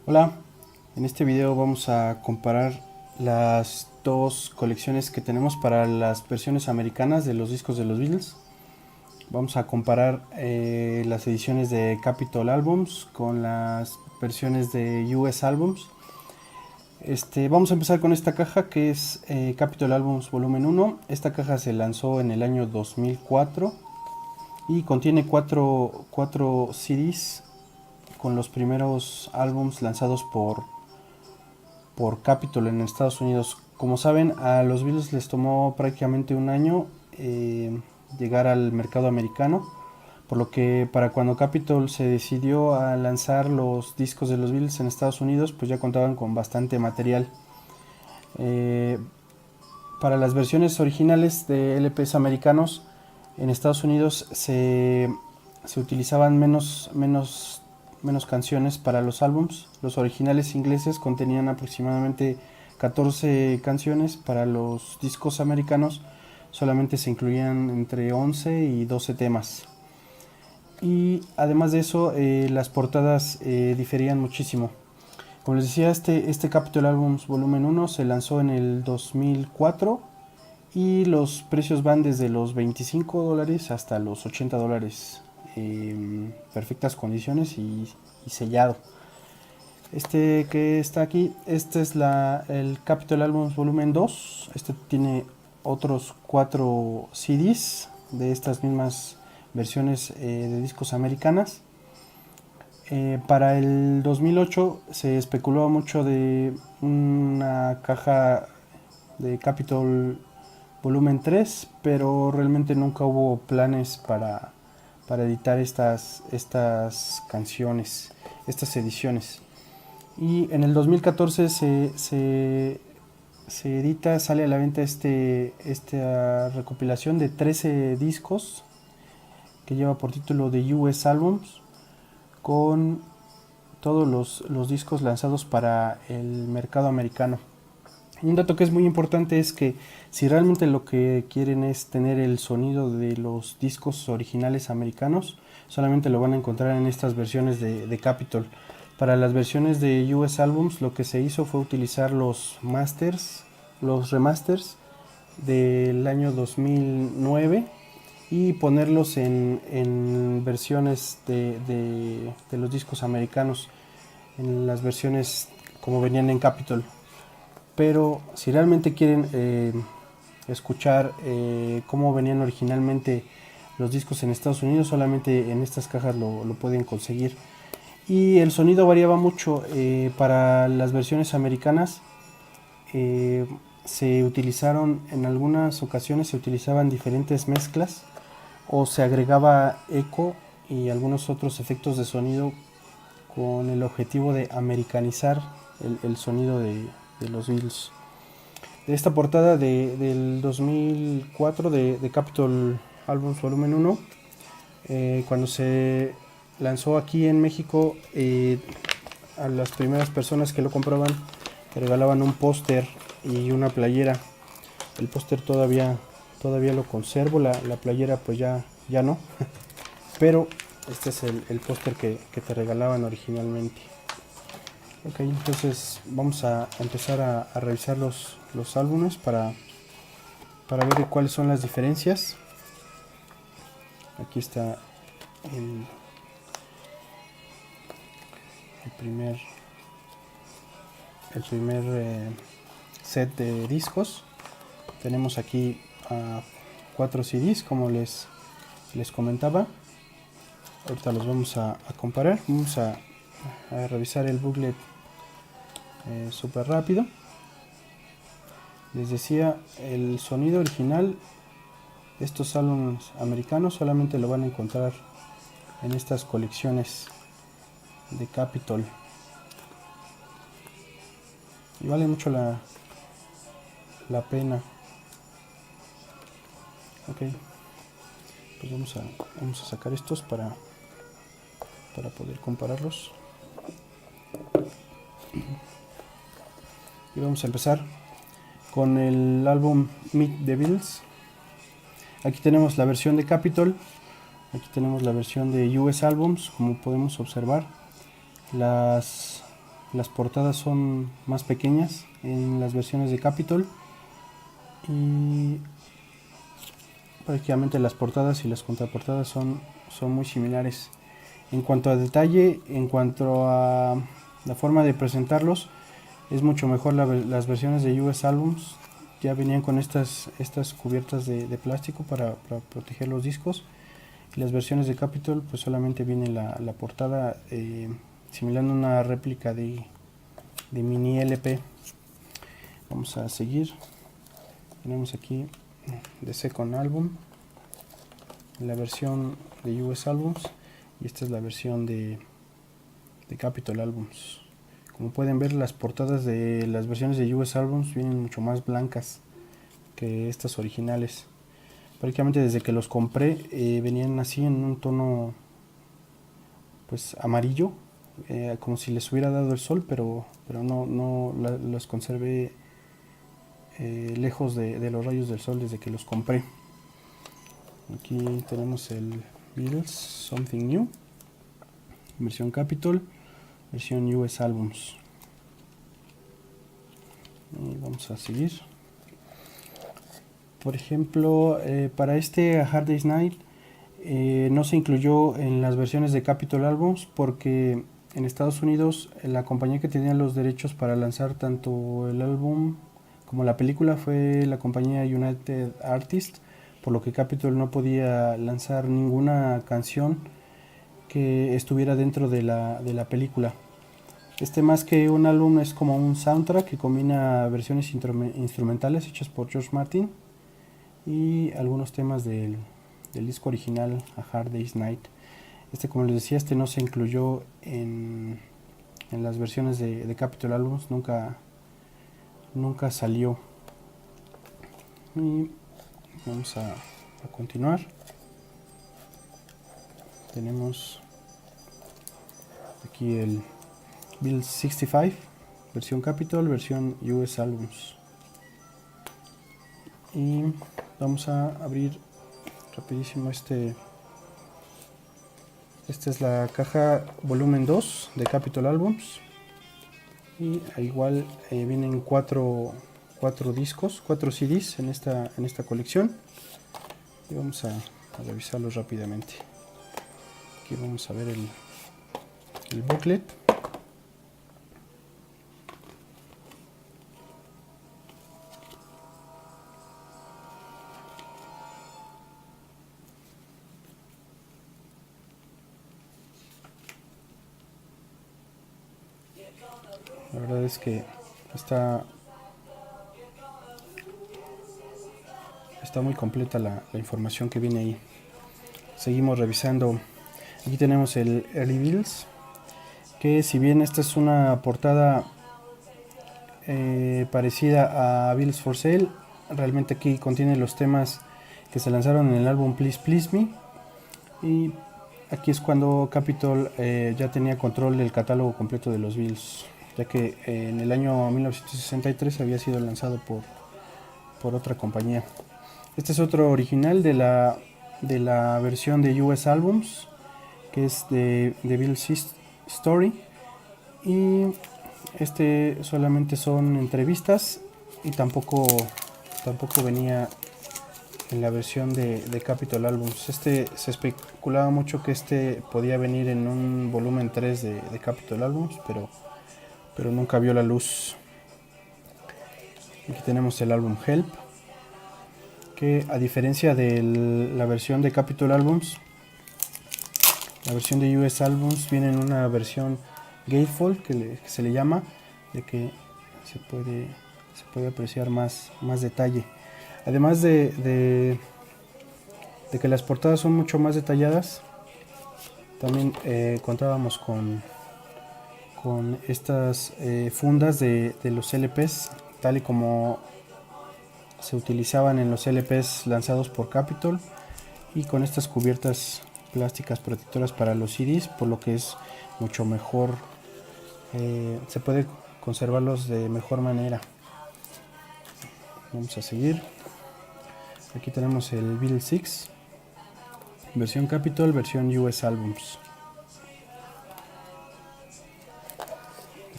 Hola, en este video vamos a comparar las dos colecciones que tenemos para las versiones americanas de los discos de los Beatles. Vamos a comparar las ediciones de Capitol Albums con las versiones de US Albums. Vamos a empezar con esta caja que es Capitol Albums Volumen 1. Esta caja se lanzó en el año 2004 y contiene cuatro CDs con los primeros álbums lanzados por Capitol en Estados Unidos. Como saben, a los Beatles les tomó prácticamente un año llegar al mercado americano, por lo que para cuando Capitol se decidió a lanzar los discos de los Beatles en Estados Unidos, pues ya contaban con bastante material. Eh, para las versiones originales de LPs americanos, en Estados Unidos se utilizaban menos canciones para los álbums. Los originales ingleses contenían aproximadamente 14 canciones. Para los discos americanos solamente se incluían entre 11 y 12 temas. Y además de eso, las portadas diferían muchísimo. Como les decía, este Capitol Albums Volumen 1 se lanzó en el 2004 y los precios van desde los $25 hasta los $80, perfectas condiciones y sellado. Este que está aquí, este es el Capitol Albums Volumen 2. Este tiene otros 4 CDs de estas mismas versiones de discos americanas. Para el 2008 se especuló mucho de una caja de Capitol Volumen 3, pero realmente nunca hubo planes para editar estas canciones, estas ediciones. Y en el 2014 se edita, sale a la venta esta recopilación de 13 discos que lleva por título de US Albums, con todos los discos lanzados para el mercado americano. Un dato que es muy importante es que si realmente lo que quieren es tener el sonido de los discos originales americanos, solamente lo van a encontrar en estas versiones de Capitol. Para las versiones de US Albums lo que se hizo fue utilizar los remasters del año 2009 y ponerlos en versiones de los discos americanos, en las versiones como venían en Capitol. Pero si realmente quieren escuchar cómo venían originalmente los discos en Estados Unidos, solamente en estas cajas lo pueden conseguir. Y el sonido variaba mucho. Para las versiones americanas se utilizaron, en algunas ocasiones se utilizaban diferentes mezclas o se agregaba eco y algunos otros efectos de sonido con el objetivo de americanizar el sonido de los Beatles. De esta portada del 2004 de Capitol Albums Volumen 1, cuando se lanzó aquí en México, a las primeras personas que lo compraban te regalaban un póster y una playera. El póster todavía lo conservo, la playera pues ya no, pero este es el póster que te regalaban originalmente. Ok, entonces vamos a empezar a revisar los álbumes para ver cuáles son las diferencias. Aquí está el, el primer set de discos. Tenemos aquí 4 CDs, como les comentaba. Ahorita los vamos a comparar. Vamos a revisar el booklet súper rápido. Les decía, el sonido original de estos álbumes americanos solamente lo van a encontrar en estas colecciones de Capitol. Y vale mucho la pena. Ok, pues vamos a sacar estos para poder compararlos. Y vamos a empezar con el álbum Meet the Beatles. Aquí tenemos la versión de Capitol, aquí tenemos la versión de US Albums. Como podemos observar, las las portadas son más pequeñas en las versiones de Capitol, y prácticamente las portadas y las contraportadas son muy similares. En cuanto a detalle, en cuanto a la forma de presentarlos, es mucho mejor las versiones de US Albums. Ya venían con estas cubiertas de plástico para proteger los discos. Y las versiones de Capitol pues solamente viene la portada, simulando una réplica de mini LP. Vamos a seguir. Tenemos aquí The Second Album, la versión de US Albums, y esta es la versión de Capitol Albums. Como pueden ver, las portadas de las versiones de US Albums vienen mucho más blancas que estas originales. Prácticamente desde que los compré venían así en un tono pues amarillo, como si les hubiera dado el sol, pero no las conservé lejos de los rayos del sol desde que los compré. Aquí tenemos el Beatles Something New, versión Capitol, versión US Albums. Y vamos a seguir. Por ejemplo, para este A Hard Day's Night no se incluyó en las versiones de Capitol Albums porque en Estados Unidos la compañía que tenía los derechos para lanzar tanto el álbum como la película fue la compañía United Artists, por lo que Capitol no podía lanzar ninguna canción que estuviera dentro de la película. Más que un álbum es como un soundtrack que combina versiones instrumentales hechas por George Martin y algunos temas del disco original A Hard Day's Night. Como les decía, no se incluyó en las versiones de Capitol Albums, nunca salió. Y vamos a continuar. Tenemos aquí el Bill 65, versión Capitol, versión US Albums. Y vamos a abrir rapidísimo esta es la caja volumen 2 de Capitol Albums, y igual vienen 4 discos, 4 CDs en esta colección, y vamos a revisarlos rápidamente. Aquí vamos a ver el booklet. La verdad es que está muy completa la información que viene ahí. Seguimos revisando. Aquí tenemos el Early Beatles, que si bien esta es una portada parecida a Beatles for Sale, realmente aquí contiene los temas que se lanzaron en el álbum Please Please Me, y aquí es cuando Capitol ya tenía control del catálogo completo de los Beatles, ya que en el año 1963 había sido lanzado por otra compañía. Este es otro original de la versión de US Albums, que es de Beatles Story, y solamente son entrevistas y tampoco venía en la versión de Capitol Albums. Se especulaba mucho que podía venir en un volumen 3 de Capitol Albums, pero nunca vio la luz. Aquí tenemos el álbum Help, que a diferencia de la versión de Capitol Albums, la versión de US Albums viene en una versión gatefold que se le llama, de que se puede apreciar más detalle. Además de que las portadas son mucho más detalladas, también contábamos con estas fundas de los LPs, tal y como se utilizaban en los LPs lanzados por Capitol, y con estas cubiertas plásticas protectoras para los CDs, por lo que es mucho mejor, se puede conservarlos de mejor manera. Vamos a seguir. Aquí tenemos el Beatles 6, versión Capitol, versión US Albums.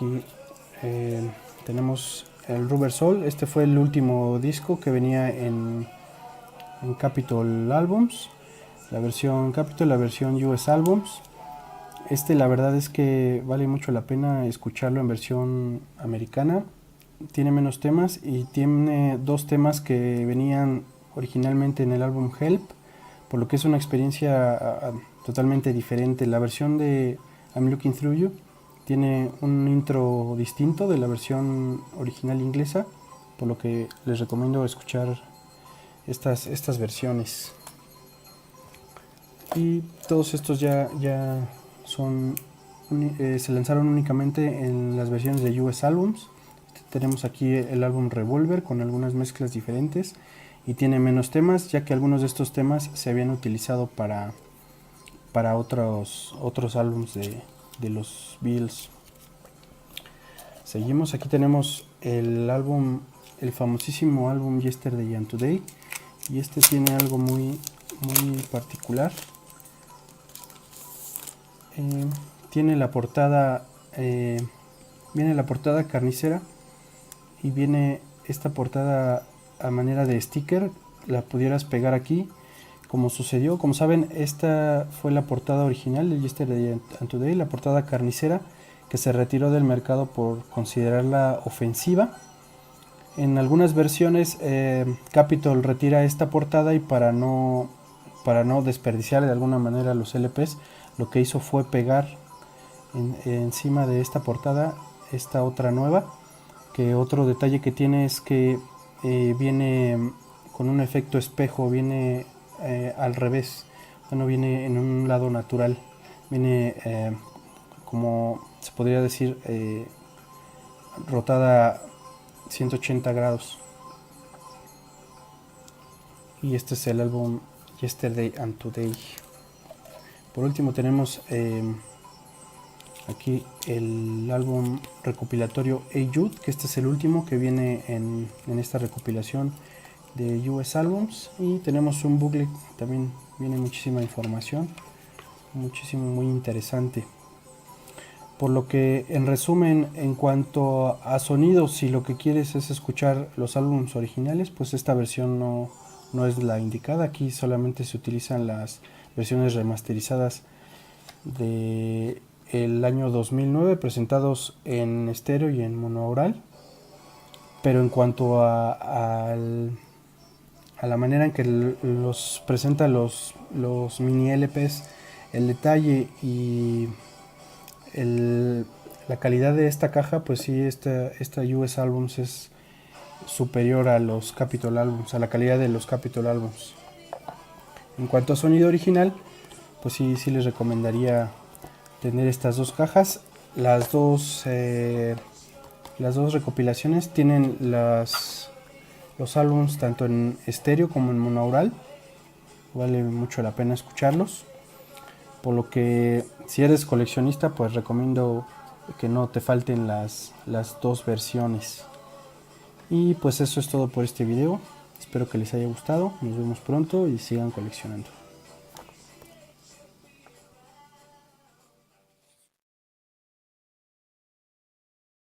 Aquí tenemos el Rubber Soul. Este fue el último disco que venía en Capitol Albums, la versión Capitol, la versión US Albums. La verdad es que vale mucho la pena escucharlo en versión americana. Tiene menos temas y tiene 2 temas que venían originalmente en el álbum Help, por lo que es una experiencia totalmente diferente. La versión de I'm Looking Through You tiene un intro distinto de la versión original inglesa, por lo que les recomiendo escuchar estas versiones. Y todos estos ya son se lanzaron únicamente en las versiones de US Albums. Tenemos aquí el álbum Revolver con algunas mezclas diferentes y tiene menos temas, ya que algunos de estos temas se habían utilizado para otros álbumes de los Beatles. Seguimos, aquí tenemos el famosísimo álbum Yesterday and Today, y tiene algo muy particular. Tiene la portada, viene la portada carnicera, y viene esta portada a manera de sticker. La pudieras pegar aquí, como sucedió. Como saben, esta fue la portada original de Yesterday and Today, la portada carnicera, que se retiró del mercado por considerarla ofensiva. En algunas versiones Capitol retira esta portada, y para no desperdiciar de alguna manera los LPs, lo que hizo fue pegar encima de esta portada esta otra nueva, que otro detalle que tiene es que viene con un efecto espejo, viene al revés, no viene en un lado natural, viene como se podría decir rotada 180 grados. Y este es el álbum Yesterday and Today. Por último tenemos aquí el álbum recopilatorio Hey Jude, que este es el último que viene en esta recopilación de US Albums. Y tenemos un booklet, también viene muchísima información, muy interesante. Por lo que, en resumen, en cuanto a sonidos, si lo que quieres es escuchar los álbumes originales, pues esta versión no es la indicada. Aquí solamente se utilizan las versiones remasterizadas de el año 2009, presentados en estéreo y en monoaural. Pero en cuanto a la manera en que los presenta los mini LPs, el detalle y la calidad de esta caja, pues sí, esta US Albums es superior a los Capitol Albums, a la calidad de los Capitol Albums. En cuanto a sonido original, pues sí les recomendaría tener estas 2 cajas. Las dos recopilaciones tienen los álbumes tanto en estéreo como en monaural. Vale mucho la pena escucharlos. Por lo que, si eres coleccionista, pues recomiendo que no te falten las 2 versiones. Y pues eso es todo por este video. Espero que les haya gustado. Nos vemos pronto y sigan coleccionando.